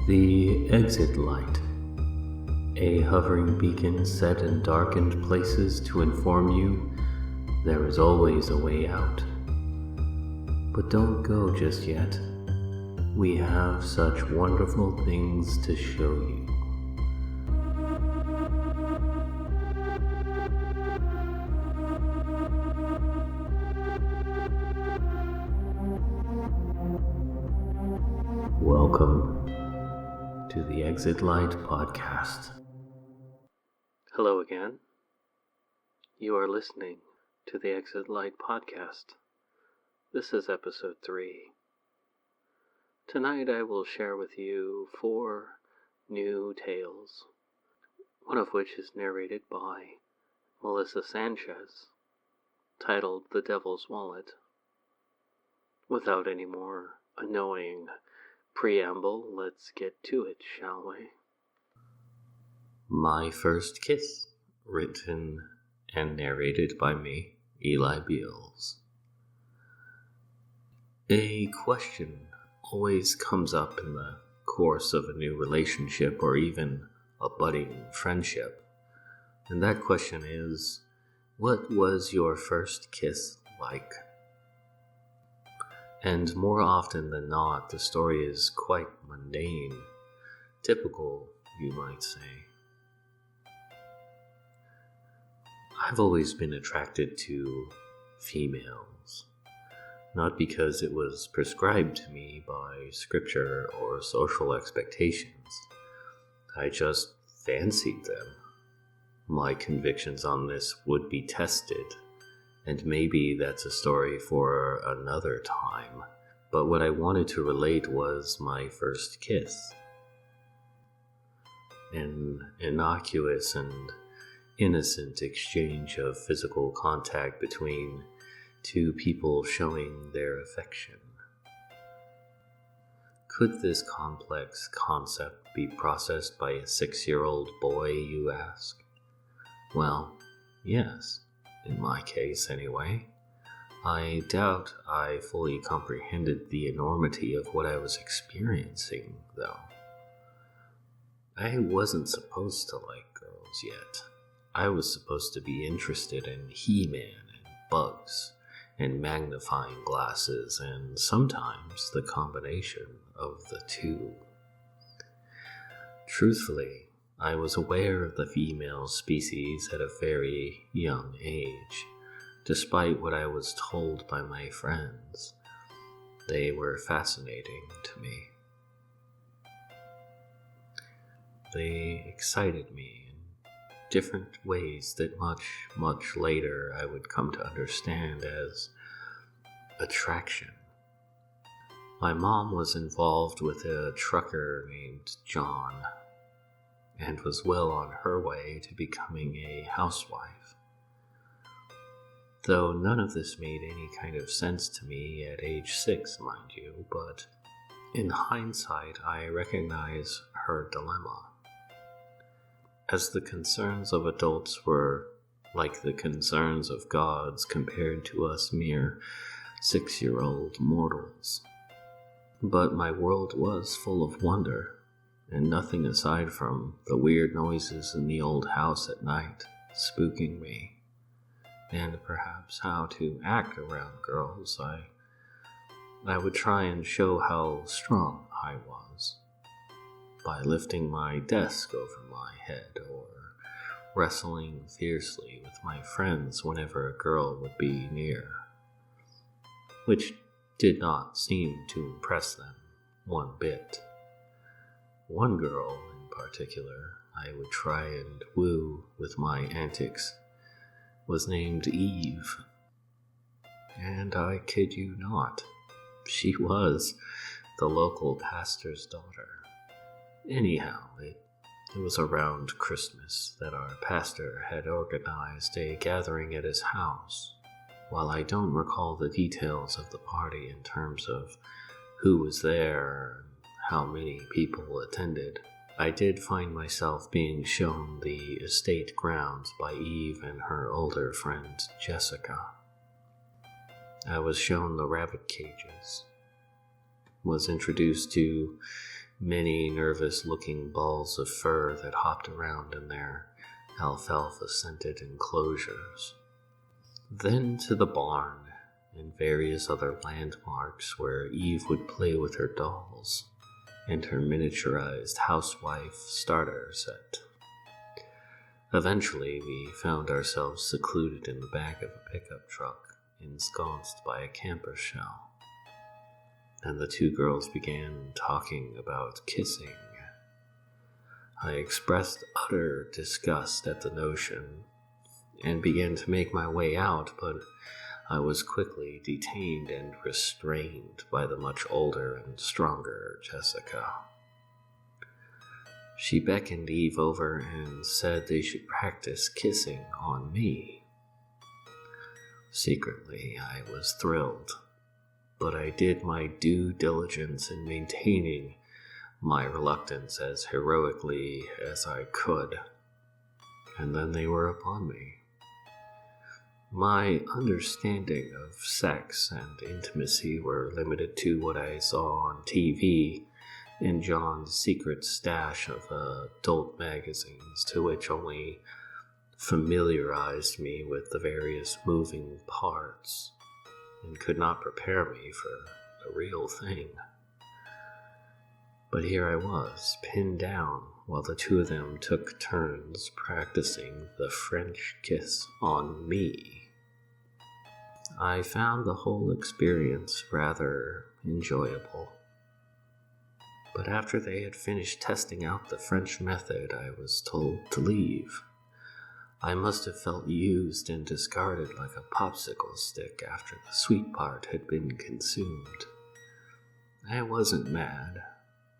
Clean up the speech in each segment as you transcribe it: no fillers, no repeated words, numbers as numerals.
The exit light, a hovering beacon set in darkened places to inform you there is always a way out. But don't go just yet. We have such wonderful things to show you. Welcome to the Exit Light Podcast. Hello again. You are listening to the Exit Light Podcast. This is episode 3. Tonight I will share with you 4 new tales, one of which is narrated by Melissa Sanchez, titled The Devil's Wallet. Without any more annoying preamble, let's get to it, shall we? My First Kiss, written and narrated by me, Eli Beals. A question always comes up in the course of a new relationship or even a budding friendship, and that question is, what was your first kiss like? And more often than not, the story is quite mundane, typical, you might say. I've always been attracted to females, not because it was prescribed to me by scripture or social expectations. I just fancied them. My convictions on this would be tested, and maybe that's a story for another time, but what I wanted to relate was my first kiss. An innocuous and innocent exchange of physical contact between two people showing their affection. Could this complex concept be processed by a 6-year-old boy, you ask? Well, yes. In my case, anyway. I doubt I fully comprehended the enormity of what I was experiencing, though. I wasn't supposed to like girls yet. I was supposed to be interested in He-Man and bugs and magnifying glasses and sometimes the combination of the two. Truthfully, I was aware of the female species at a very young age, despite what I was told by my friends. They were fascinating to me. They excited me in different ways that much later I would come to understand as attraction. My mom was involved with a trucker named John, and was well on her way to becoming a housewife. Though none of this made any kind of sense to me at age 6, mind you, but in hindsight I recognize her dilemma. As the concerns of adults were like the concerns of gods compared to us mere 6-year-old mortals. But my world was full of wonder, and nothing aside from the weird noises in the old house at night spooking me, and perhaps how to act around girls. I would try and show how strong I was by lifting my desk over my head or wrestling fiercely with my friends whenever a girl would be near, which did not seem to impress them one bit. One girl in particular I would try and woo with my antics was named Eve. And I kid you not, she was the local pastor's daughter. Anyhow, it was around Christmas that our pastor had organized a gathering at his house. While I don't recall the details of the party in terms of who was there and how many people attended, I did find myself being shown the estate grounds by Eve and her older friend Jessica. I was shown the rabbit cages, was introduced to many nervous-looking balls of fur that hopped around in their alfalfa-scented enclosures. Then to the barn and various other landmarks where Eve would play with her dolls and her miniaturized housewife starter set. Eventually, we found ourselves secluded in the back of a pickup truck, ensconced by a camper shell, and the two girls began talking about kissing. I expressed utter disgust at the notion and began to make my way out, but I was quickly detained and restrained by the much older and stronger Jessica. She beckoned Eve over and said they should practice kissing on me. Secretly, I was thrilled, but I did my due diligence in maintaining my reluctance as heroically as I could, and then they were upon me. My understanding of sex and intimacy were limited to what I saw on TV and John's secret stash of adult magazines, to which only familiarized me with the various moving parts and could not prepare me for the real thing. But here I was, pinned down, while the two of them took turns practicing the French kiss on me. I found the whole experience rather enjoyable. But after they had finished testing out the French method, I was told to leave. I must have felt used and discarded like a popsicle stick after the sweet part had been consumed. I wasn't mad.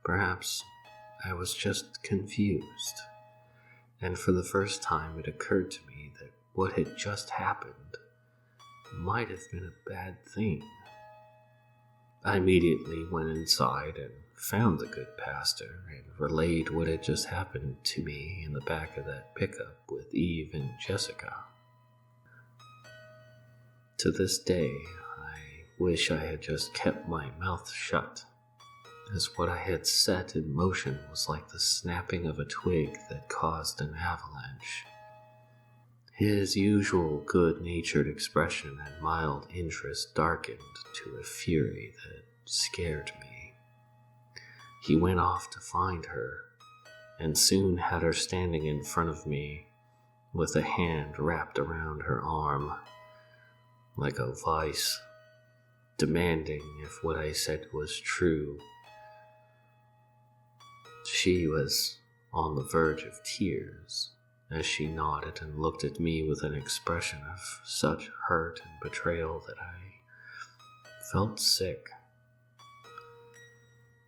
Perhaps I was just confused. And for the first time it occurred to me that what had just happened might have been a bad thing. I immediately went inside and found the good pastor and relayed what had just happened to me in the back of that pickup with Eve and Jessica. To this day, I wish I had just kept my mouth shut, as what I had set in motion was like the snapping of a twig that caused an avalanche. His usual good-natured expression and mild interest darkened to a fury that scared me. He went off to find her, and soon had her standing in front of me with a hand wrapped around her arm, like a vice, demanding if what I said was true. She was on the verge of tears as she nodded and looked at me with an expression of such hurt and betrayal that I felt sick.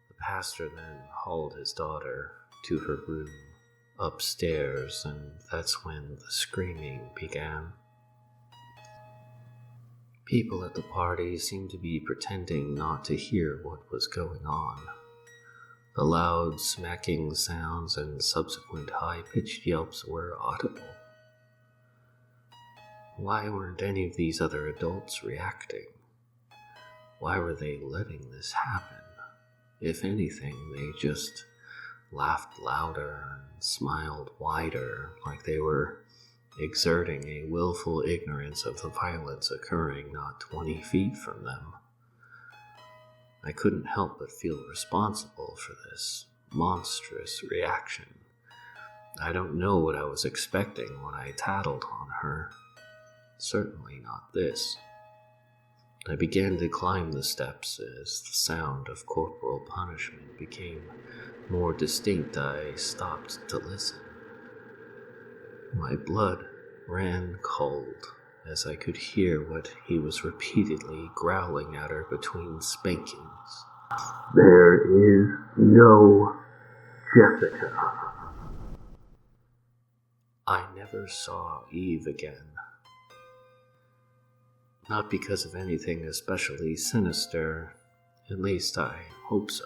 The pastor then hauled his daughter to her room upstairs, and that's when the screaming began. People at the party seemed to be pretending not to hear what was going on. The loud smacking sounds and subsequent high-pitched yelps were audible. Why weren't any of these other adults reacting? Why were they letting this happen? If anything, they just laughed louder and smiled wider, like they were exerting a willful ignorance of the violence occurring not 20 feet from them. I couldn't help but feel responsible for this monstrous reaction. I don't know what I was expecting when I tattled on her. Certainly not this. I began to climb the steps as the sound of corporal punishment became more distinct. I stopped to listen. My blood ran cold as I could hear what he was repeatedly growling at her between spankings. "There is no Jessica." I never saw Eve again. Not because of anything especially sinister, at least I hope so.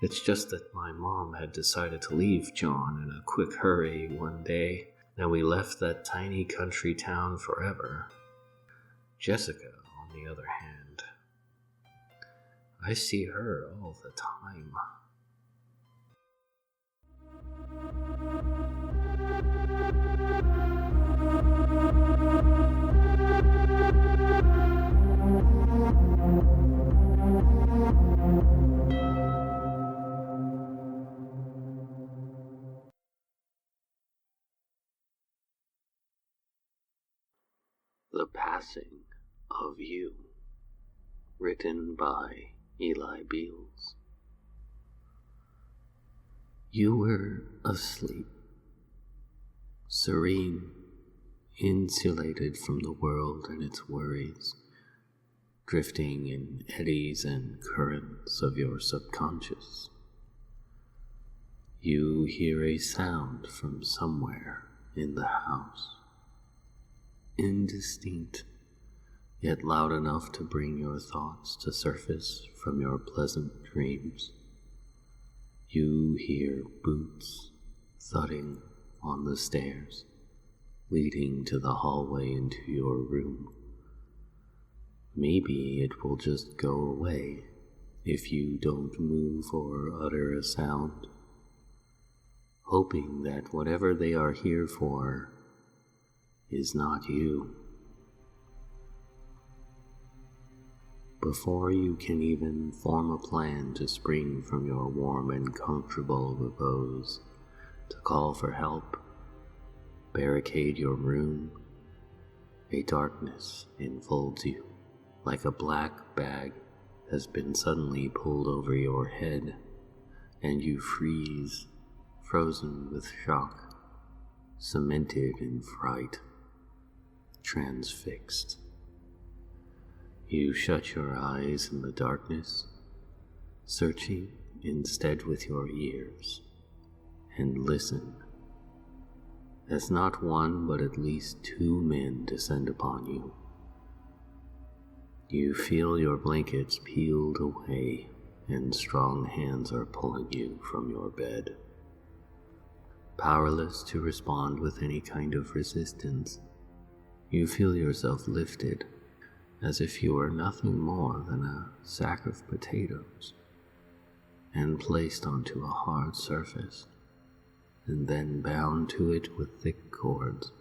It's just that my mom had decided to leave John in a quick hurry one day, and we left that tiny country town forever. Jessica, on the other hand, I see her all the time. The Passing of You, written by Eli Beals. You were asleep, serene, insulated from the world and its worries, drifting in eddies and currents of your subconscious. You hear a sound from somewhere in the house, indistinct, yet loud enough to bring your thoughts to surface from your pleasant dreams. You hear boots thudding on the stairs, leading to the hallway into your room. Maybe it will just go away if you don't move or utter a sound, hoping that whatever they are here for is not you. Before you can even form a plan to spring from your warm and comfortable repose, to call for help, barricade your room, a darkness enfolds you, like a black bag has been suddenly pulled over your head, and you freeze, frozen with shock, cemented in fright, transfixed. You shut your eyes in the darkness, searching instead with your ears, and listen, as not one but at least two men descend upon you. You feel your blankets peeled away, and strong hands are pulling you from your bed. Powerless to respond with any kind of resistance, you feel yourself lifted, as if you were nothing more than a sack of potatoes, and placed onto a hard surface, and then bound to it with thick cords.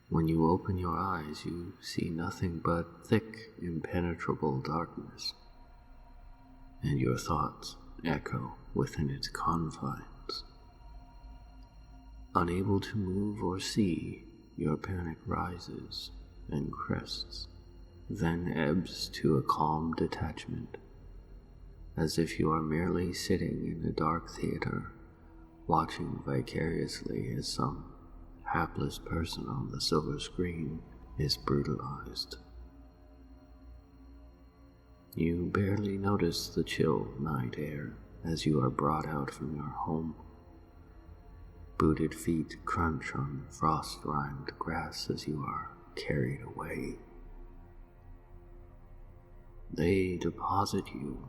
When you open your eyes, you see nothing but thick, impenetrable darkness, and your thoughts echo within its confines. Unable to move or see, your panic rises and crests, then ebbs to a calm detachment, as if you are merely sitting in a dark theater, watching vicariously as some hapless person on the silver screen is brutalized. You barely notice the chill night air as you are brought out from your home. Booted feet crunch on frost-rimed grass as you are carried away. They deposit you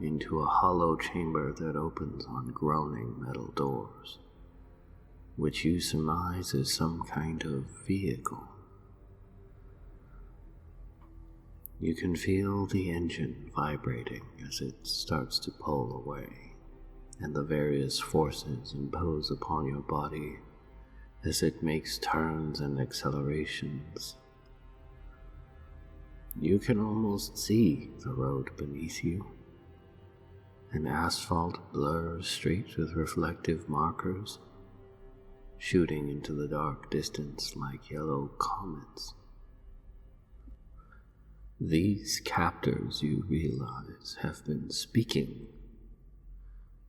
into a hollow chamber that opens on groaning metal doors, which you surmise is some kind of vehicle. You can feel the engine vibrating as it starts to pull away, and the various forces impose upon your body as it makes turns and accelerations. You can almost see the road beneath you. An asphalt blurs streaked with reflective markers, shooting into the dark distance like yellow comets. These captors, you realize, have been speaking.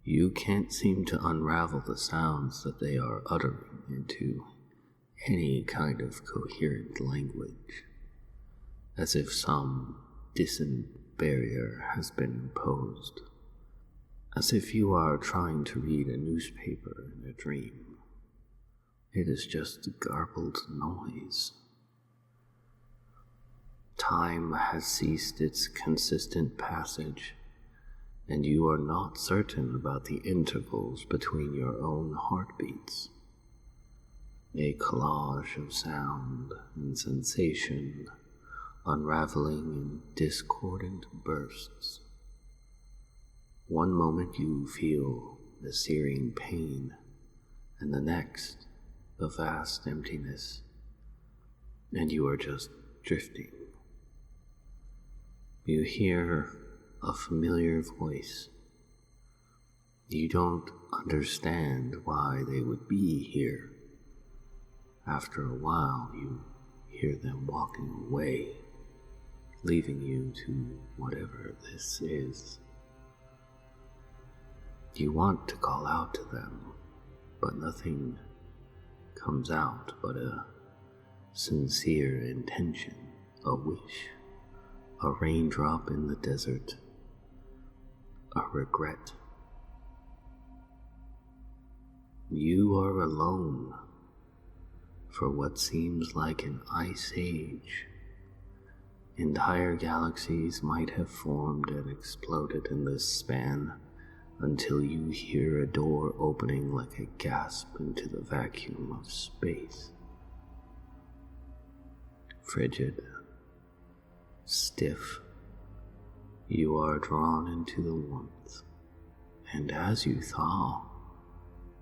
You can't seem to unravel the sounds that they are uttering into any kind of coherent language, as if some dissonant barrier has been imposed, as if you are trying to read a newspaper in a dream. It is just garbled noise. Time has ceased its consistent passage, and you are not certain about the intervals between your own heartbeats. A collage of sound and sensation unraveling in discordant bursts. One moment you feel the searing pain, and the next a vast emptiness, and you are just drifting. You hear a familiar voice. You don't understand why they would be here. After a while, you hear them walking away, leaving you to whatever this is. You want to call out to them, but nothing comes out but a sincere intention, a wish, a raindrop in the desert, a regret. You are alone for what seems like an ice age. Entire galaxies might have formed and exploded in this span until you hear a door opening like a gasp into the vacuum of space. Frigid, stiff, you are drawn into the warmth, and as you thaw,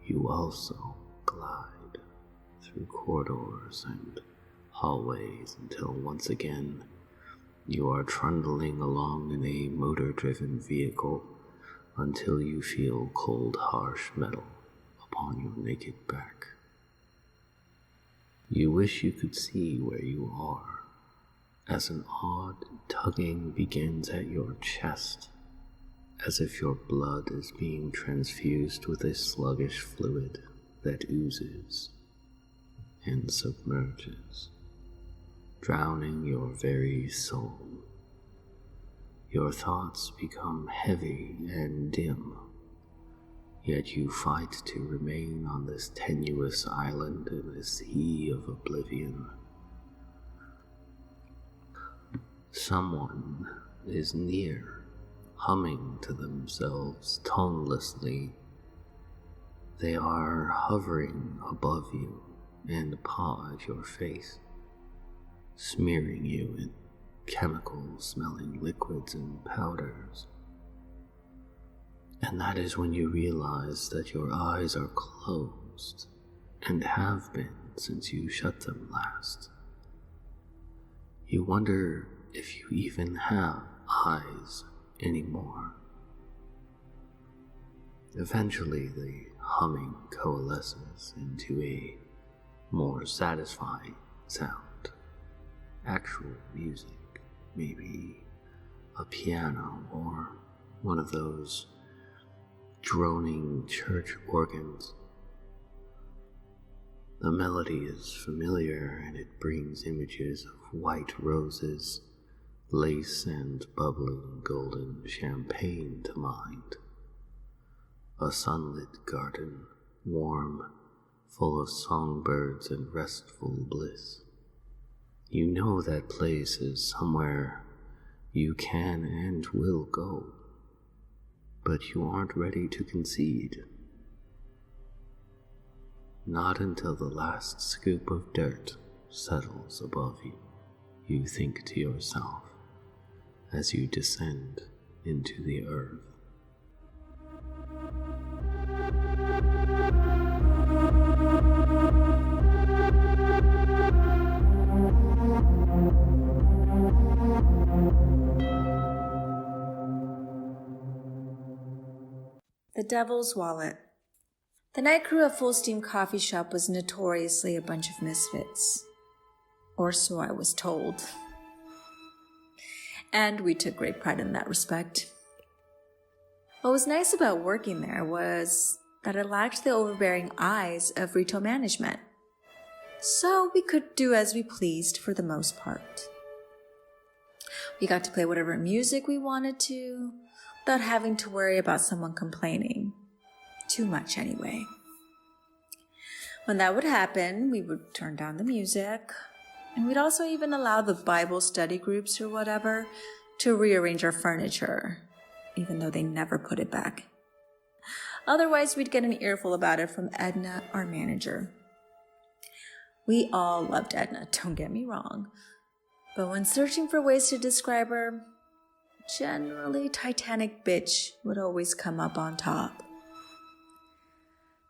you also glide through corridors and hallways until once again you are trundling along in a motor-driven vehicle until you feel cold, harsh metal upon your naked back. You wish you could see where you are, as an odd tugging begins at your chest, as if your blood is being transfused with a sluggish fluid that oozes and submerges, drowning your very soul. Your thoughts become heavy and dim, yet you fight to remain on this tenuous island in a sea of oblivion. Someone is near, humming to themselves tonelessly. They are hovering above you and paw at your face, smearing you in chemical-smelling liquids and powders. And that is when you realize that your eyes are closed, and have been since you shut them last. You wonder if you even have eyes anymore. Eventually, the humming coalesces into a more satisfying sound, actual music. Maybe a piano or one of those droning church organs. The melody is familiar and it brings images of white roses, lace and bubbling golden champagne to mind. A sunlit garden, warm, full of songbirds and restful bliss. You know that place is somewhere you can and will go, but you aren't ready to concede. Not until the last scoop of dirt settles above you, you think to yourself as you descend into the earth. The Devil's Wallet. The night crew at Full Steam Coffee Shop was notoriously a bunch of misfits. Or so I was told. And we took great pride in that respect. What was nice about working there was that it lacked the overbearing eyes of retail management. So we could do as we pleased for the most part. We got to play whatever music we wanted to, without having to worry about someone complaining. Too much, anyway. When that would happen, we would turn down the music, and we'd also even allow the Bible study groups or whatever to rearrange our furniture, even though they never put it back. Otherwise, we'd get an earful about it from Edna, our manager. We all loved Edna, don't get me wrong, but when searching for ways to describe her, generally Titanic bitch would always come up on top.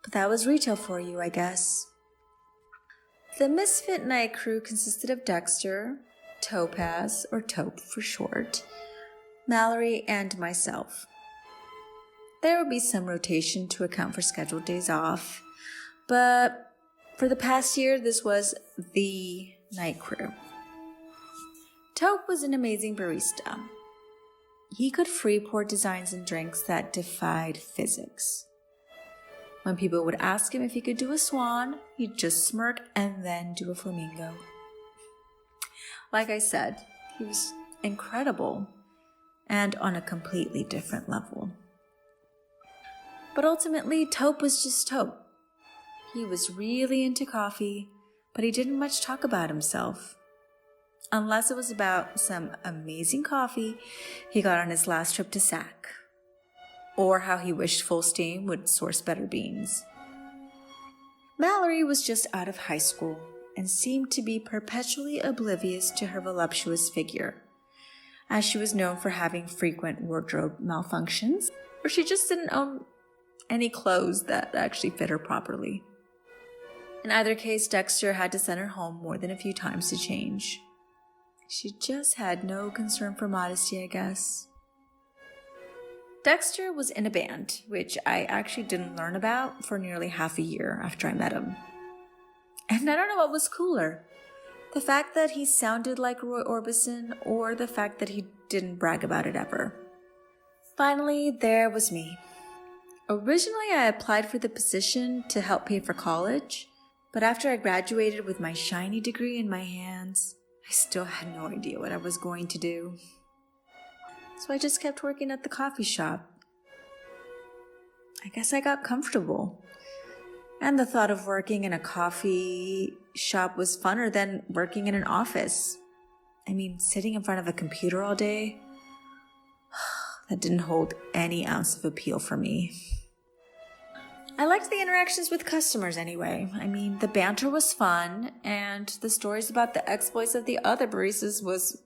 But that was retail for you, I guess. The Misfit Night crew consisted of Dexter, Topaz, or Taupe for short, Mallory, and myself. There would be some rotation to account for scheduled days off, but for the past year, this was the night crew. Taupe was an amazing barista. He could free pour designs and drinks that defied physics. When people would ask him if he could do a swan, he'd just smirk and then do a flamingo. Like I said, he was incredible and on a completely different level. But ultimately, Taupe was just Taupe. He was really into coffee, but he didn't much talk about himself. Unless it was about some amazing coffee he got on his last trip to SAC, or how he wished Full Steam would source better beans. Mallory was just out of high school and seemed to be perpetually oblivious to her voluptuous figure, as she was known for having frequent wardrobe malfunctions, or she just didn't own any clothes that actually fit her properly. In either case, Dexter had to send her home more than a few times to change. She just had no concern for modesty, I guess. Dexter was in a band, which I actually didn't learn about for nearly half a year after I met him. And I don't know what was cooler, the fact that he sounded like Roy Orbison or the fact that he didn't brag about it ever. Finally, there was me. Originally, I applied for the position to help pay for college, but after I graduated with my shiny degree in my hands, I still had no idea what I was going to do. So I just kept working at the coffee shop. I guess I got comfortable. And the thought of working in a coffee shop was funner than working in an office. I mean, sitting in front of a computer all day, that didn't hold any ounce of appeal for me. I liked the interactions with customers anyway. I mean, the banter was fun, and the stories about the exploits of the other baristas was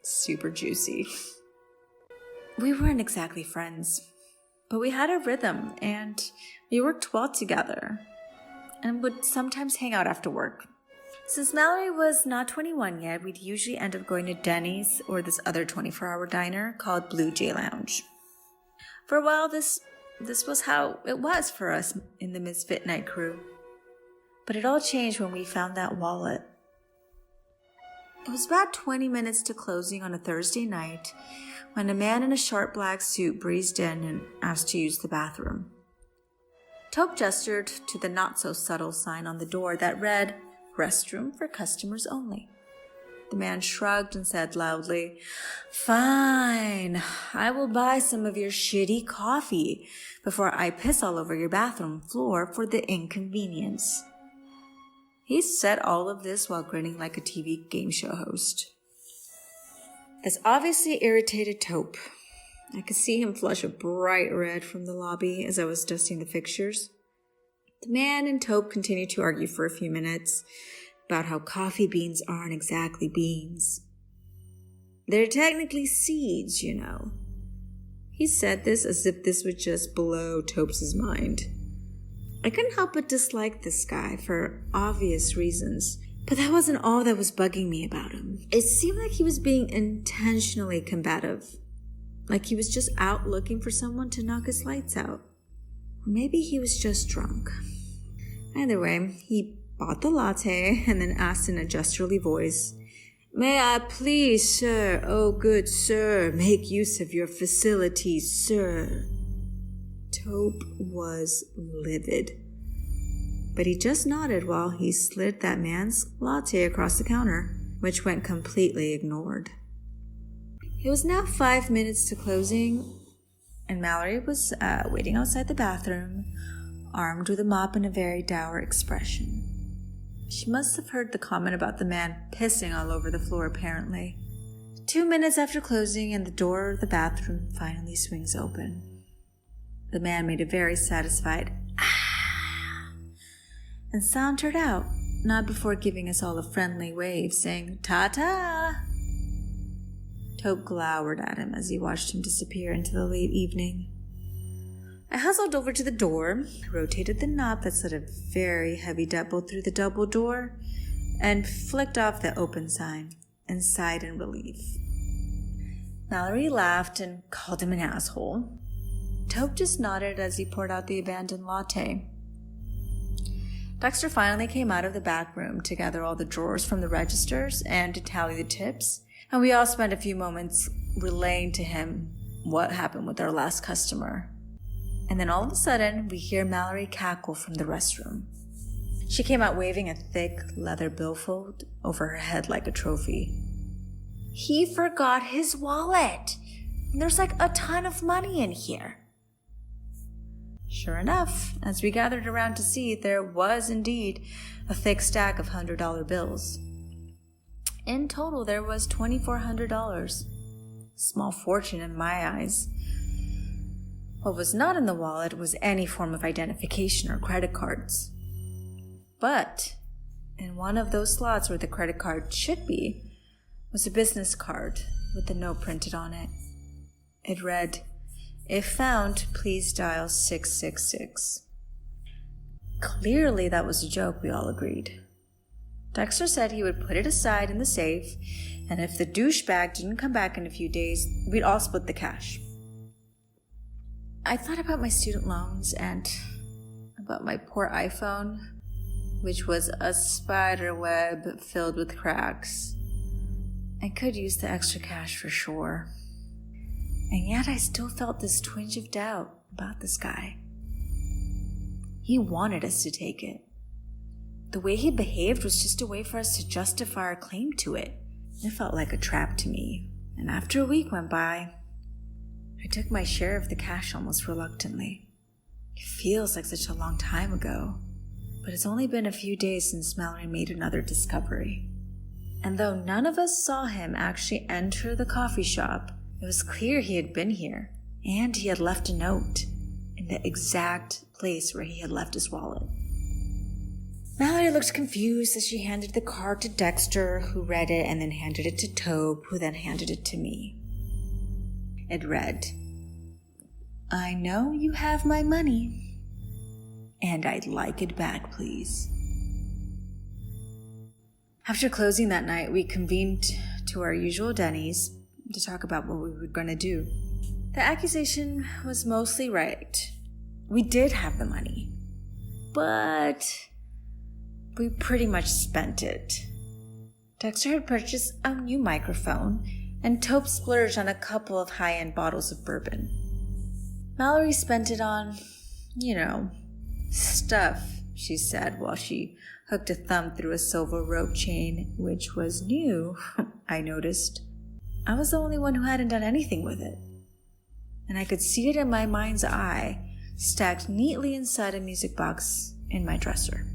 super juicy. We weren't exactly friends, but we had a rhythm, and we worked well together, and would sometimes hang out after work. Since Mallory was not 21 yet, we'd usually end up going to Denny's or this other 24-hour diner called Blue Jay Lounge. For a while, this was how it was for us in the Misfit Night crew. But it all changed when we found that wallet. It was about 20 minutes to closing on a Thursday night when a man in a short black suit breezed in and asked to use the bathroom. Taupe gestured to the not-so-subtle sign on the door that read, "Restroom for customers only." The man shrugged and said loudly, "Fine, I will buy some of your shitty coffee before I piss all over your bathroom floor for the inconvenience." He said all of this while grinning like a TV game show host. This obviously irritated Taupe. I could see him flush a bright red from the lobby as I was dusting the fixtures. The man and Taupe continued to argue for a few minutes about how coffee beans aren't exactly beans. They're technically seeds, you know. He said this as if this would just blow Taupe's mind. I couldn't help but dislike this guy for obvious reasons, but that wasn't all that was bugging me about him. It seemed like he was being intentionally combative, like he was just out looking for someone to knock his lights out. Or maybe he was just drunk. Either way, he bought the latte and then asked in a gesturely voice, "May I please, sir, oh good sir, make use of your facilities, sir?" Taupe was livid, but he just nodded while he slid that man's latte across the counter, which went completely ignored. It was now 5 minutes to closing, and Mallory was waiting outside the bathroom, armed with a mop and a very dour expression. She must have heard the comment about the man pissing all over the floor, apparently. 2 minutes after closing, and the door of the bathroom finally swings open. The man made a very satisfied "ah" and sauntered out, not before giving us all a friendly wave, saying "ta-ta." Taupe glowered at him as he watched him disappear into the late evening. I hustled over to the door, rotated the knob that slid a very heavy deadbolt through the double door, and flicked off the open sign and sighed in relief. Mallory laughed and called him an asshole. Tope just nodded as he poured out the abandoned latte. Dexter finally came out of the back room to gather all the drawers from the registers and to tally the tips, and we all spent a few moments relaying to him what happened with our last customer. And then all of a sudden, we hear Mallory cackle from the restroom. She came out waving a thick leather billfold over her head like a trophy. He forgot his wallet. There's like a ton of money in here. Sure enough, as we gathered around to see, there was indeed a thick stack of $100 bills. In total, there was $2,400. Small fortune in my eyes. What was not in the wallet was any form of identification or credit cards. But in one of those slots where the credit card should be was a business card with a note printed on it. It read, "If found, please dial 666. Clearly that was a joke, we all agreed. Dexter said he would put it aside in the safe, and if the douchebag didn't come back in a few days, we'd all split the cash. I thought about my student loans and about my poor iPhone, which was a spider web filled with cracks. I could use the extra cash for sure. And yet I still felt this twinge of doubt about this guy. He wanted us to take it. The way he behaved was just a way for us to justify our claim to it. It felt like a trap to me. And after a week went by, I took my share of the cash almost reluctantly. It feels like such a long time ago, but it's only been a few days since Mallory made another discovery. And though none of us saw him actually enter the coffee shop, it was clear he had been here, and he had left a note in the exact place where he had left his wallet. Mallory looked confused as she handed the card to Dexter, who read it and then handed it to Tobe, who then handed it to me. It read, "I know you have my money, and I'd like it back, please." After closing that night, we convened to our usual Denny's to talk about what we were going to do. The accusation was mostly right. We did have the money, but we pretty much spent it. Dexter had purchased a new microphone, and Tope splurged on a couple of high-end bottles of bourbon. Mallory spent it on, stuff, she said while she hooked a thumb through a silver rope chain, which was new, I noticed. I was the only one who hadn't done anything with it, and I could see it in my mind's eye, stacked neatly inside a music box in my dresser.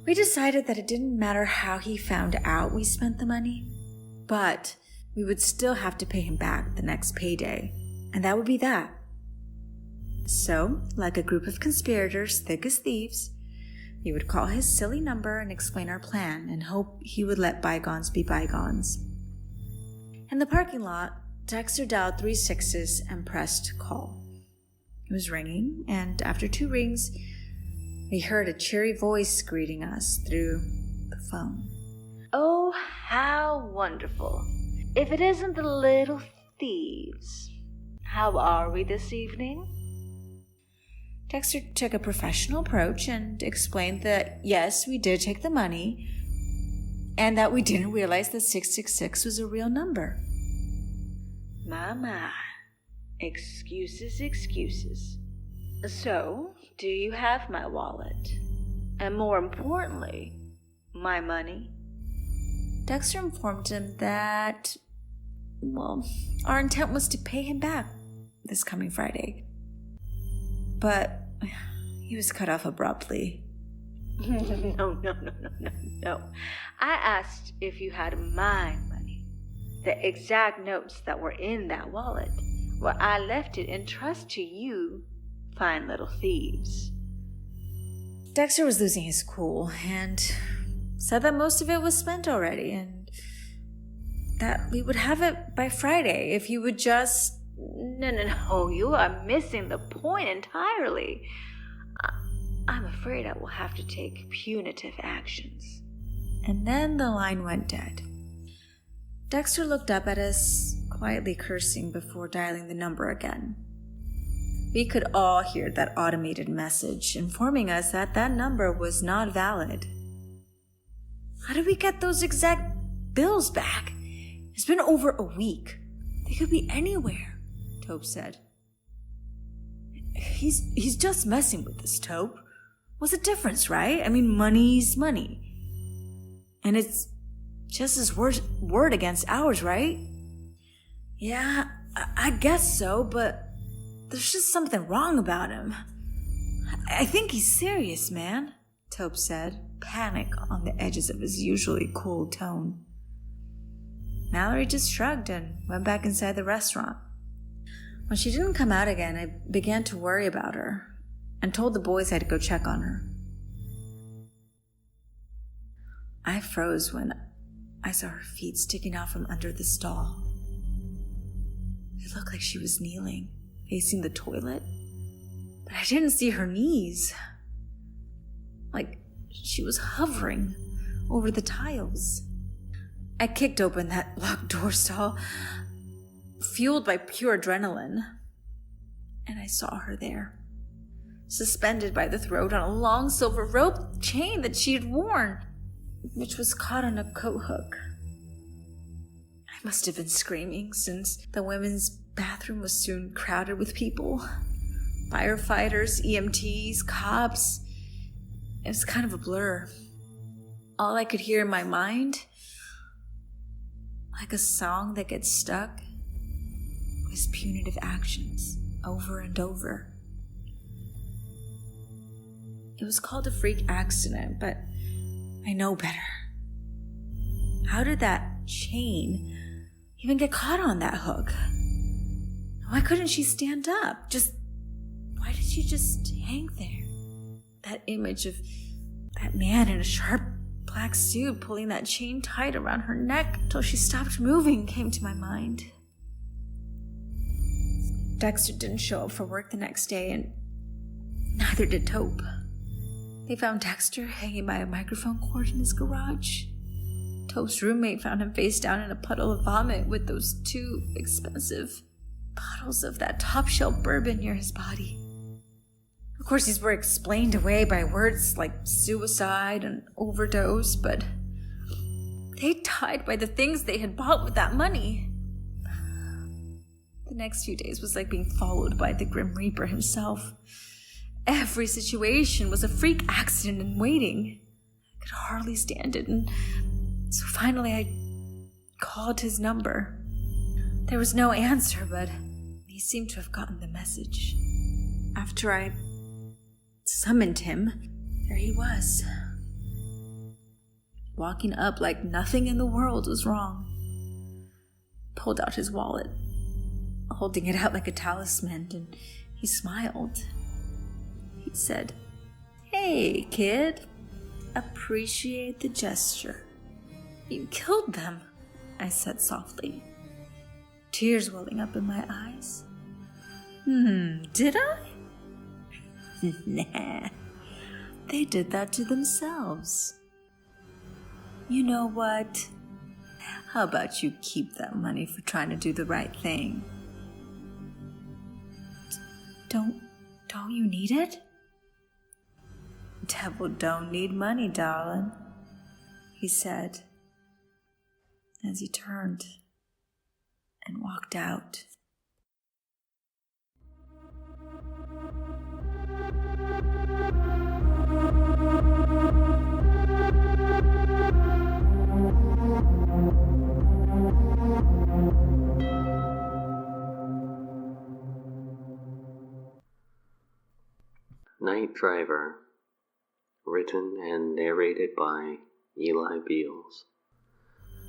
We decided that it didn't matter how he found out we spent the money, but we would still have to pay him back the next payday, and that would be that. So, like a group of conspirators thick as thieves, we would call his silly number and explain our plan and hope he would let bygones be bygones. In the parking lot, Dexter dialed 3 6s and pressed call. It was ringing, and after 2 rings, we heard a cheery voice greeting us through the phone. "Oh, how wonderful. If it isn't the little thieves. How are we this evening?" Dexter took a professional approach and explained that, yes, we did take the money, and that we didn't realize that 666 was a real number. My. Excuses. So, do you have my wallet? And more importantly, my money? Dexter informed him that, our intent was to pay him back this coming Friday. But he was cut off abruptly. No. I asked if you had my money, the exact notes that were in that wallet. Well, I left it in trust to you, fine little thieves. Dexter was losing his cool and said that most of it was spent already and that we would have it by Friday if you would just... No, you are missing the point entirely. I'm afraid I will have to take punitive actions. And then the line went dead. Dexter looked up at us, quietly cursing before dialing the number again. We could all hear that automated message informing us that that number was not valid. How did we get those exact bills back? It's been over a week. They could be anywhere, Tope said. He's just messing with us, Tope. What's the difference, right? I mean, money's money. And it's just his word against ours, right? Yeah, I guess so, but there's just something wrong about him. I think he's serious, man, Tope said, panic on the edges of his usually cool tone. Mallory just shrugged and went back inside the restaurant. When she didn't come out again, I began to worry about her and told the boys I had to go check on her. I froze when I saw her feet sticking out from under the stall. It looked like she was kneeling, facing the toilet, but I didn't see her knees. Like she was hovering over the tiles. I kicked open that locked door stall, fueled by pure adrenaline, and I saw her there, suspended by the throat on a long silver rope chain that she had worn, which was caught on a coat hook. I must have been screaming, since the women's bathroom was soon crowded with people. Firefighters, EMTs, cops. It was kind of a blur. All I could hear in my mind, like a song that gets stuck, was punitive actions over and over. It was called a freak accident, but I know better. How did that chain even get caught on that hook? Why couldn't she stand up? Why did she just hang there? That image of that man in a sharp black suit pulling that chain tight around her neck until she stopped moving came to my mind. Dexter didn't show up for work the next day, and neither did Tope. They found Dexter hanging by a microphone cord in his garage. Tope's roommate found him face down in a puddle of vomit with those 2 expensive bottles of that top-shelf bourbon near his body. Of course, these were explained away by words like suicide and overdose, but they died by the things they had bought with that money. The next few days was like being followed by the Grim Reaper himself. Every situation was a freak accident in waiting. I could hardly stand it, and so finally I called his number. There was no answer, but he seemed to have gotten the message. After I summoned him, there he was, walking up like nothing in the world was wrong. Pulled out his wallet, holding it out like a talisman, and he smiled. He said, "Hey, kid, appreciate the gesture." "You killed them," I said softly, tears welling up in my eyes. Did I? Nah, they did that to themselves. You know what? How about you keep that money for trying to do the right thing? Don't you need it? Devil don't need money, darling, he said, as he turned and walked out. Night Driver, written and narrated by Eli Beals.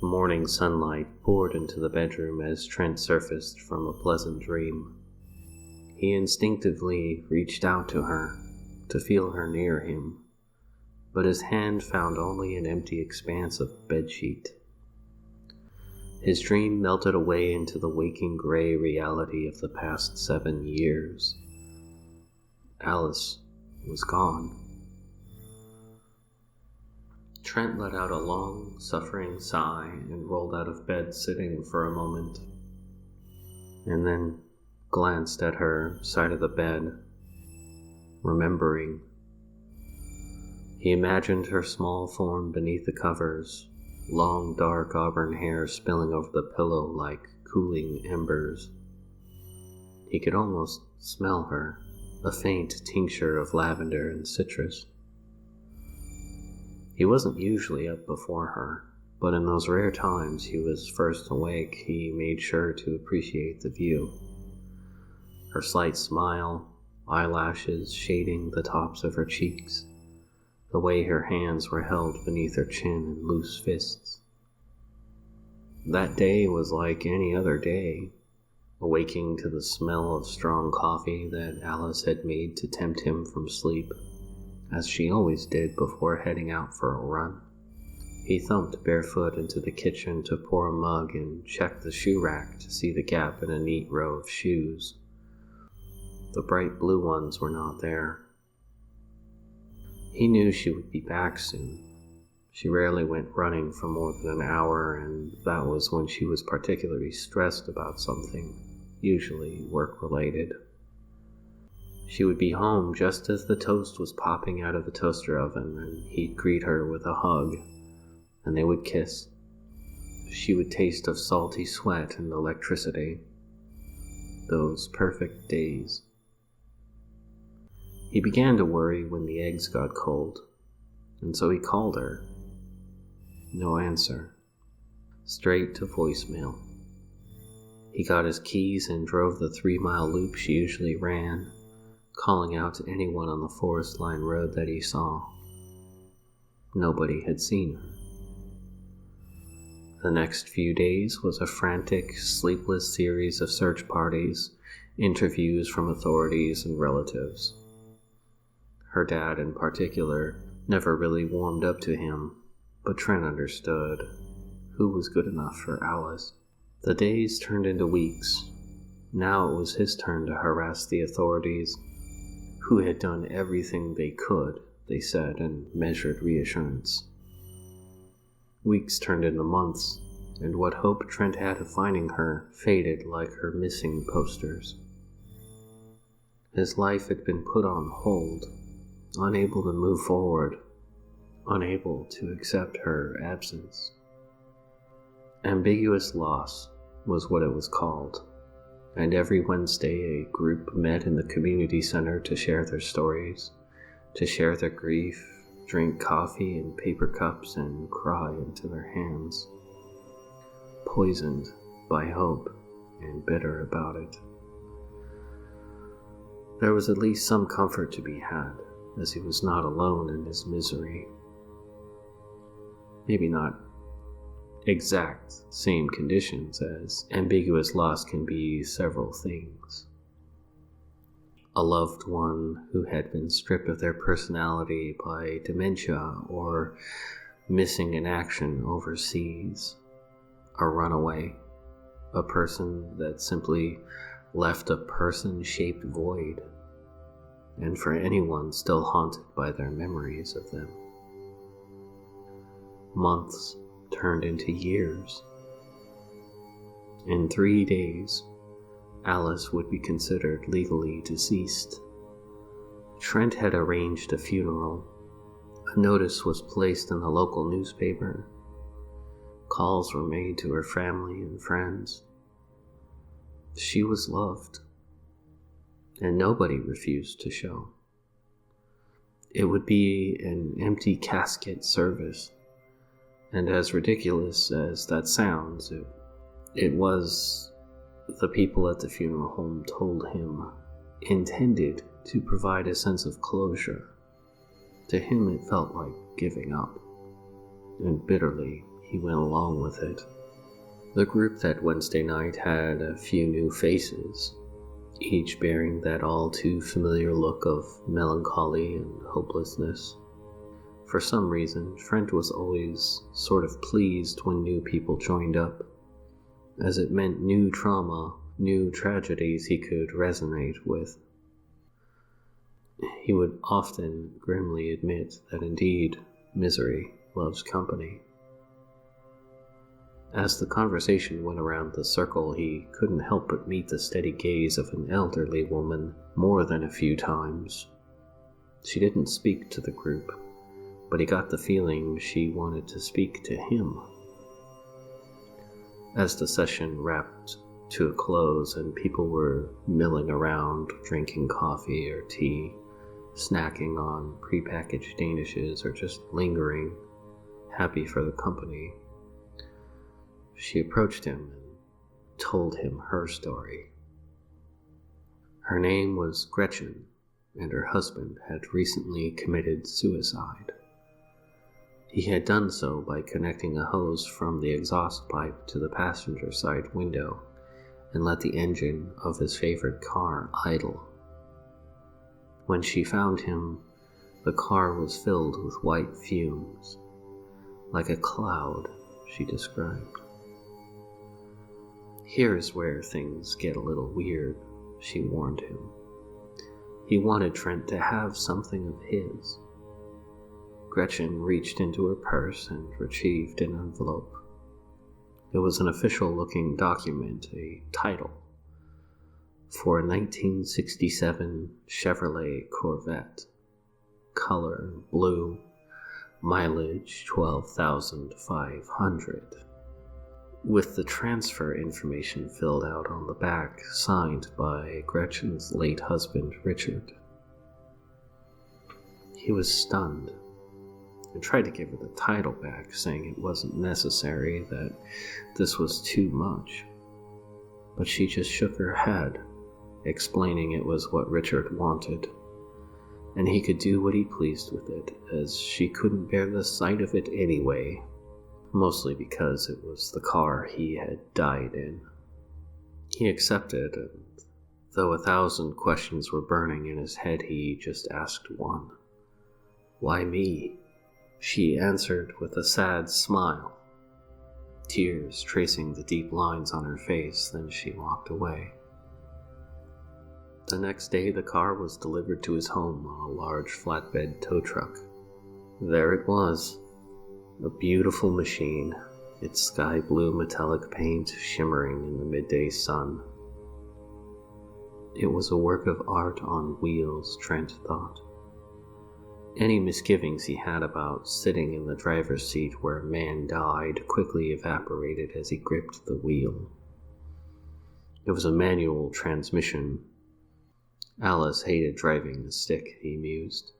Morning sunlight poured into the bedroom as Trent surfaced from a pleasant dream. He instinctively reached out to her, to feel her near him, but his hand found only an empty expanse of bedsheet. His dream melted away into the waking gray reality of the past 7 years. Alice was gone. Trent let out a long, suffering sigh and rolled out of bed, sitting for a moment, and then glanced at her side of the bed, remembering. He imagined her small form beneath the covers, long dark auburn hair spilling over the pillow like cooling embers. He could almost smell her, a faint tincture of lavender and citrus. He wasn't usually up before her, but in those rare times he was first awake, he made sure to appreciate the view. Her slight smile, eyelashes shading the tops of her cheeks, the way her hands were held beneath her chin in loose fists. That day was like any other day, awaking to the smell of strong coffee that Alice had made to tempt him from sleep, as she always did before heading out for a run. He thumped barefoot into the kitchen to pour a mug and checked the shoe rack to see the gap in a neat row of shoes. The bright blue ones were not there. He knew she would be back soon. She rarely went running for more than an hour, and that was when she was particularly stressed about something, usually work-related. She would be home just as the toast was popping out of the toaster oven, and he'd greet her with a hug, and they would kiss. She would taste of salty sweat and electricity. Those perfect days. He began to worry when the eggs got cold, and so he called her. No answer. Straight to voicemail. He got his keys and drove the 3-mile loop she usually ran, calling out to anyone on the Forest Line road that he saw. Nobody had seen her. The next few days was a frantic, sleepless series of search parties, interviews from authorities and relatives. Her dad, in particular, never really warmed up to him, but Trent understood. Who was good enough for Alice? The days turned into weeks. Now it was his turn to harass the authorities, who had done everything they could, they said, and measured reassurance. Weeks turned into months, and what hope Trent had of finding her faded like her missing posters. His life had been put on hold, unable to move forward, unable to accept her absence. Ambiguous loss was what it was called, and every Wednesday a group met in the community center to share their stories, to share their grief, drink coffee in paper cups, and cry into their hands, poisoned by hope and bitter about it. There was at least some comfort to be had, as he was not alone in his misery. Maybe not exact same conditions, as ambiguous loss can be several things. A loved one who had been stripped of their personality by dementia or missing in action overseas. A runaway. A person that simply left a person-shaped void, and for anyone still haunted by their memories of them. Months turned into years. In 3 days, Alice would be considered legally deceased. Trent had arranged a funeral. A notice was placed in the local newspaper. Calls were made to her family and friends. She was loved, and nobody refused to show. It would be an empty casket service, and as ridiculous as that sounds, it was, the people at the funeral home told him, intended to provide a sense of closure. To him it felt like giving up, and bitterly he went along with it. The group that Wednesday night had a few new faces, each bearing that all too familiar look of melancholy and hopelessness. For some reason, Trent was always sort of pleased when new people joined up, as it meant new trauma, new tragedies he could resonate with. He would often grimly admit that indeed misery loves company. As the conversation went around the circle, he couldn't help but meet the steady gaze of an elderly woman more than a few times. She didn't speak to the group, but he got the feeling she wanted to speak to him. As the session wrapped to a close and people were milling around, drinking coffee or tea, snacking on prepackaged danishes, or just lingering, happy for the company, she approached him and told him her story. Her name was Gretchen, and her husband had recently committed suicide. He had done so by connecting a hose from the exhaust pipe to the passenger side window and let the engine of his favorite car idle. When she found him, the car was filled with white fumes, like a cloud, she described. "Here's where things get a little weird," she warned him. He wanted Trent to have something of his. Gretchen reached into her purse and retrieved an envelope. It was an official-looking document, a title for a 1967 Chevrolet Corvette, color blue, mileage 12,500, with the transfer information filled out on the back, signed by Gretchen's late husband, Richard. He was stunned and tried to give her the title back, saying it wasn't necessary, that this was too much. But she just shook her head, explaining it was what Richard wanted, and he could do what he pleased with it, as she couldn't bear the sight of it anyway, mostly because it was the car he had died in. He accepted, and though 1,000 questions were burning in his head, he just asked one. "Why me?" She answered with a sad smile, tears tracing the deep lines on her face. Then she walked away. The next day, the car was delivered to his home on a large flatbed tow truck. There it was, a beautiful machine, its sky blue metallic paint shimmering in the midday sun. It was a work of art on wheels, Trent thought. Any misgivings he had about sitting in the driver's seat where a man died quickly evaporated as he gripped the wheel. It was a manual transmission. Alice hated driving a stick, he mused,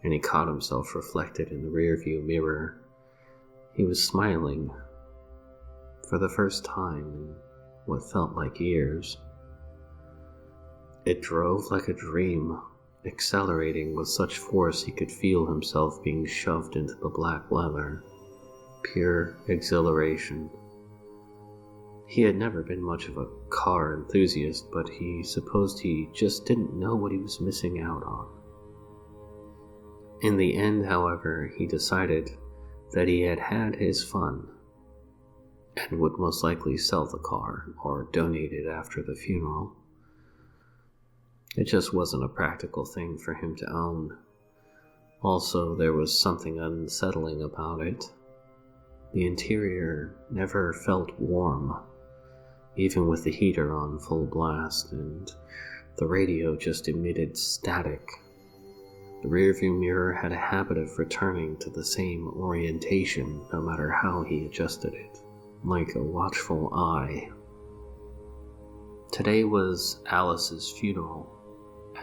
and he caught himself reflected in the rearview mirror. He was smiling for the first time in what felt like years. It drove like a dream, accelerating with such force he could feel himself being shoved into the black leather. Pure exhilaration. He had never been much of a car enthusiast, but he supposed he just didn't know what he was missing out on. In the end, however, he decided that he had had his fun and would most likely sell the car or donate it after the funeral. It just wasn't a practical thing for him to own. Also, there was something unsettling about it. The interior never felt warm, even with the heater on full blast, and the radio just emitted static. The rearview mirror had a habit of returning to the same orientation no matter how he adjusted it, like a watchful eye. Today was Alice's funeral,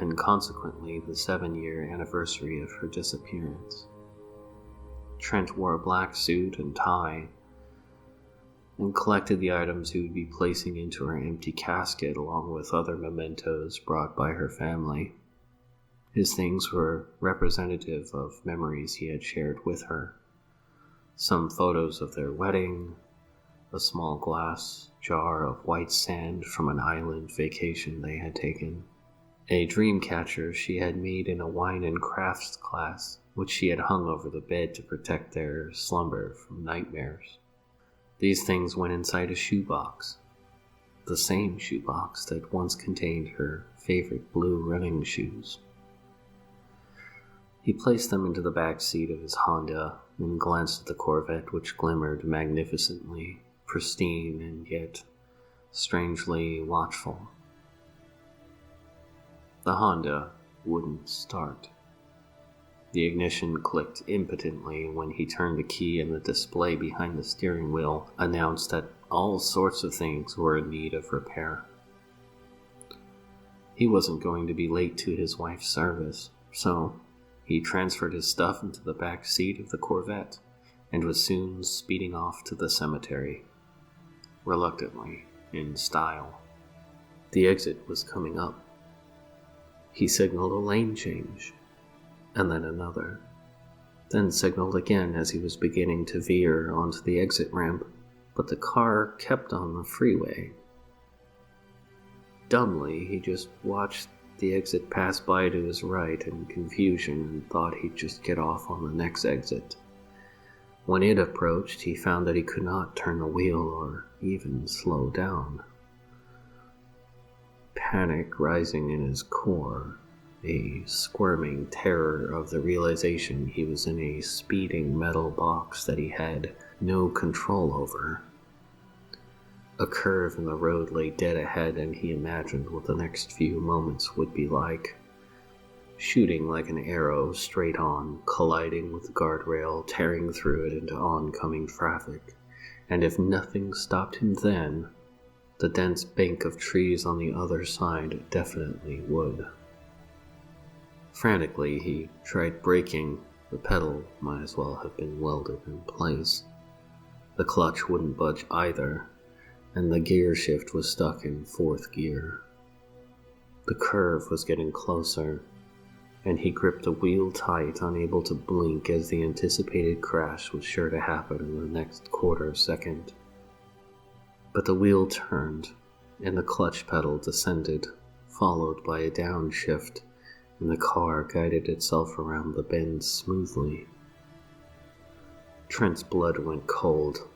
and consequently the 7-year anniversary of her disappearance. Trent wore a black suit and tie, and collected the items he would be placing into her empty casket along with other mementos brought by her family. His things were representative of memories he had shared with her. Some photos of their wedding, a small glass jar of white sand from an island vacation they had taken, a dream catcher she had made in a wine and crafts class, which she had hung over the bed to protect their slumber from nightmares. These things went inside a shoebox, the same shoebox that once contained her favorite blue running shoes. He placed them into the back seat of his Honda and glanced at the Corvette, which glimmered magnificently, pristine and yet strangely watchful. The Honda wouldn't start. The ignition clicked impotently when he turned the key, and the display behind the steering wheel announced that all sorts of things were in need of repair. He wasn't going to be late to his wife's service, so he transferred his stuff into the back seat of the Corvette and was soon speeding off to the cemetery, reluctantly, in style. The exit was coming up. He signaled a lane change, and then another, then signaled again as he was beginning to veer onto the exit ramp, but the car kept on the freeway. Dumbly, he just watched the exit pass by to his right in confusion and thought he'd just get off on the next exit. When it approached, he found that he could not turn the wheel or even slow down. Panic rising in his core, a squirming terror of the realization he was in a speeding metal box that he had no control over. A curve in the road lay dead ahead, and he imagined what the next few moments would be like. Shooting like an arrow straight on, colliding with the guardrail, tearing through it into oncoming traffic. And if nothing stopped him then, the dense bank of trees on the other side definitely would. Frantically, he tried braking. The pedal might as well have been welded in place. The clutch wouldn't budge either, and the gear shift was stuck in fourth gear. The curve was getting closer, and he gripped the wheel tight, unable to blink as the anticipated crash was sure to happen in the next quarter second. But the wheel turned, and the clutch pedal descended, followed by a downshift, and the car guided itself around the bend smoothly. Trent's blood went cold,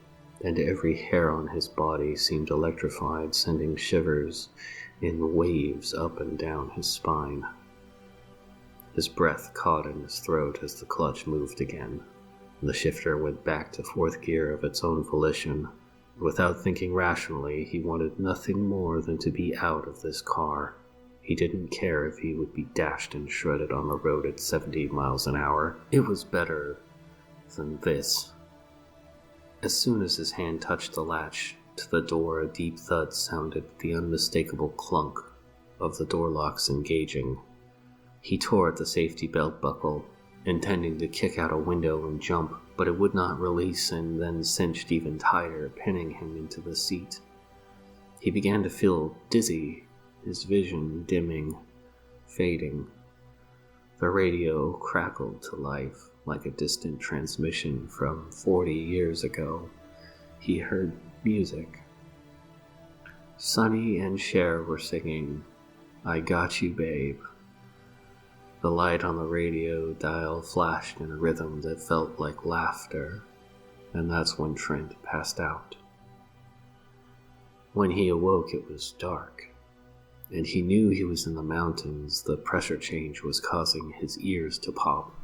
and every hair on his body seemed electrified, sending shivers in waves up and down his spine. His breath caught in his throat as the clutch moved again, and the shifter went back to fourth gear of its own volition. Without thinking rationally, he wanted nothing more than to be out of this car. He didn't care if he would be dashed and shredded on the road at 70 miles an hour. It was better than this. As soon as his hand touched the latch to the door, a deep thud sounded, the unmistakable clunk of the door locks engaging. He tore at the safety belt buckle, intending to kick out a window and jump, but it would not release and then cinched even tighter, pinning him into the seat. He began to feel dizzy, his vision dimming, fading. The radio crackled to life like a distant transmission from 40 years ago. He heard music. Sonny and Cher were singing, "I Got You, Babe." The light on the radio dial flashed in a rhythm that felt like laughter, and that's when Trent passed out. When he awoke, it was dark, and he knew he was in the mountains. The pressure change was causing his ears to pop.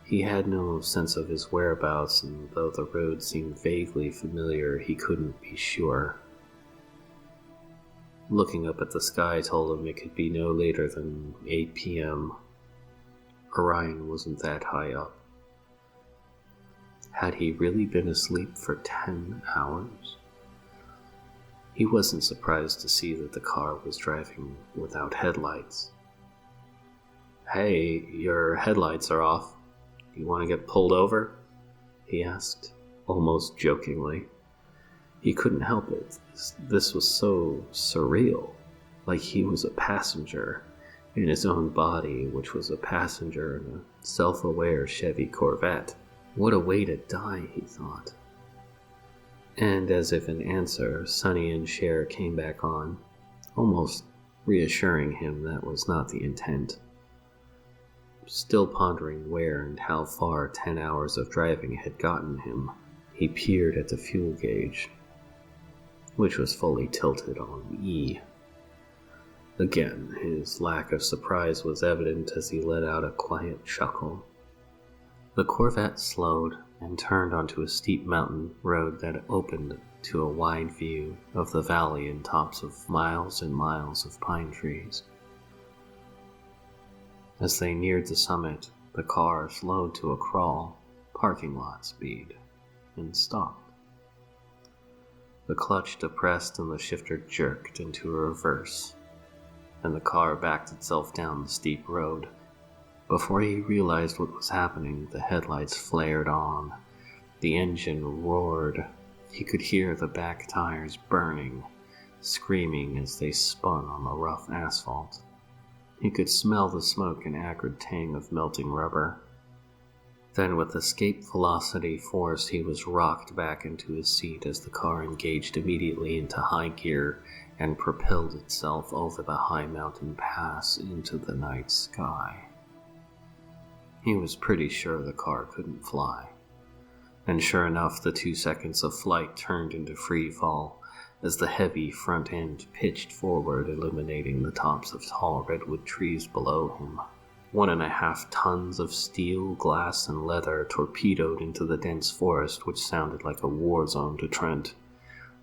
He had no sense of his whereabouts, and though the road seemed vaguely familiar, he couldn't be sure. Looking up at the sky told him it could be no later than 8 p.m. Orion wasn't that high up. Had he really been asleep for 10 hours? He wasn't surprised to see that the car was driving without headlights. "Hey, your headlights are off. You want to get pulled over?" he asked, almost jokingly. He couldn't help it. This was so surreal, like he was a passenger in his own body, which was a passenger in a self-aware Chevy Corvette. What a way to die, he thought. And as if in answer, Sonny and Cher came back on, almost reassuring him that was not the intent. Still pondering where and how far 10 hours of driving had gotten him, he peered at the fuel gauge, which was fully tilted on E. Again, his lack of surprise was evident as he let out a quiet chuckle. The Corvette slowed and turned onto a steep mountain road that opened to a wide view of the valley and tops of miles and miles of pine trees. As they neared the summit, the car slowed to a crawl, parking lot speed, and stopped. The clutch depressed and the shifter jerked into a reverse, and the car backed itself down the steep road. Before he realized what was happening, the headlights flared on. The engine roared. He could hear the back tires burning, screaming as they spun on the rough asphalt. He could smell the smoke and acrid tang of melting rubber. Then, with escape velocity force, he was rocked back into his seat as the car engaged immediately into high gear and propelled itself over the high mountain pass into the night sky. He was pretty sure the car couldn't fly. And sure enough, the 2 seconds of flight turned into free fall as the heavy front end pitched forward, illuminating the tops of tall redwood trees below him. 1.5 tons of steel, glass, and leather torpedoed into the dense forest, which sounded like a war zone to Trent.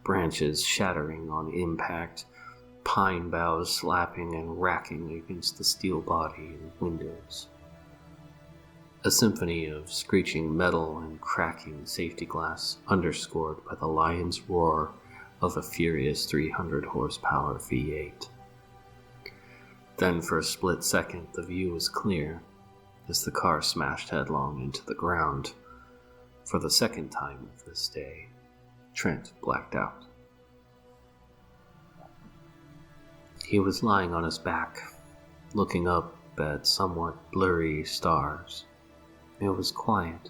Branches shattering on impact, pine boughs slapping and racking against the steel body and windows. A symphony of screeching metal and cracking safety glass, underscored by the lion's roar of a furious 300 horsepower V8. Then for a split second the view was clear as the car smashed headlong into the ground. For the second time of this day, Trent blacked out. He was lying on his back, looking up at somewhat blurry stars. It was quiet.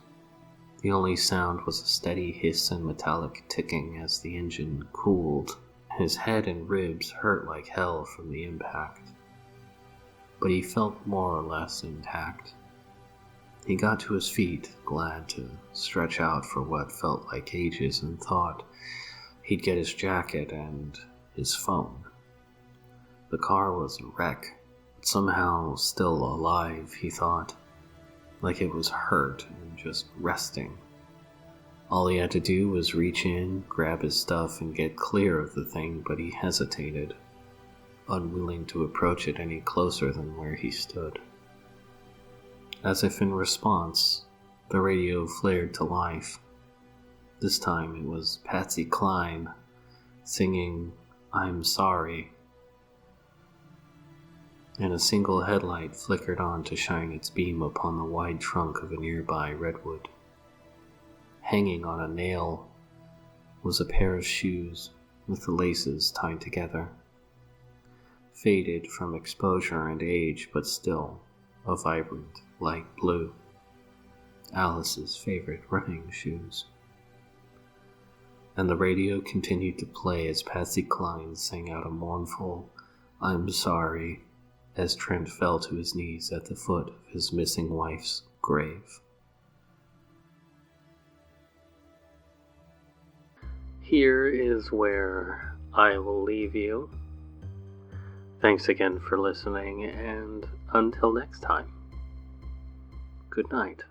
The only sound was a steady hiss and metallic ticking as the engine cooled. His head and ribs hurt like hell from the impact, but he felt more or less intact. He got to his feet, glad to stretch out for what felt like ages, and thought he'd get his jacket and his phone. The car was a wreck, but somehow still alive, he thought, like it was hurt and just resting. All he had to do was reach in, grab his stuff, and get clear of the thing, but he hesitated, unwilling to approach it any closer than where he stood. As if in response, the radio flared to life. This time it was Patsy Cline singing "I'm Sorry," and a single headlight flickered on to shine its beam upon the wide trunk of a nearby redwood. Hanging on a nail was a pair of shoes with the laces tied together. Faded from exposure and age, but still a vibrant light blue. Alice's favorite running shoes. And the radio continued to play as Patsy Cline sang out a mournful "I'm sorry" as Trent fell to his knees at the foot of his missing wife's grave. Here is where I will leave you. Thanks again for listening, and until next time, good night.